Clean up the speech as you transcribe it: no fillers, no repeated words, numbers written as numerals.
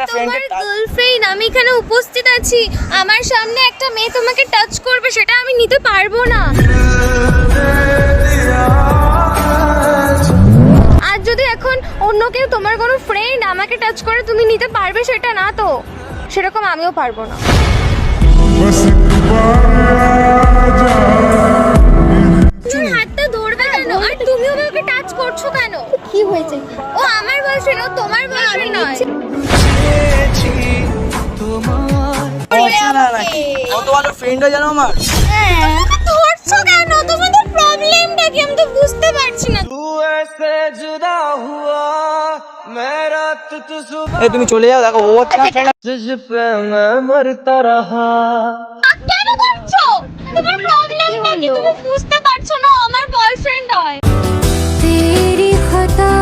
তোমার গার্লফ্রেন্ড, আমি এখানে উপস্থিত আছি, আমার সামনে একটা মেয়ে তোমাকে টাচ করবে, সেটা আমি নিতে পারবো না। আর যদি এখন অন্য কেউ, তোমার কোনো ফ্রেন্ড আমাকে টাচ করে, তুমি নিতে পারবে সেটা না তো? সেরকম আমিও পারবো না। তুমি হাতটা ধরবে কেন? আর তুমিও আমাকে টাচ করছো কেন? কি হয়েছে? ও আমার বয়ফ্রেন্ড, ও তোমার বয়ফ্রেন্ড নয়। কত ভালো ফ্রেন্ড হয় জানো আমার। ধরছো কেন? তোমাদের প্রবলেমটা কি আমি তো বুঝতে পারছি না। এই তুমি চলে যাও, দেখো ও হচ্ছে আমার friend। কেন ধরছো? তোমার প্রবলেমটা কি? তুমি বুঝতে পারছো না? ও আমার বয়ফ্রেন্ড হয়। তেরি খতা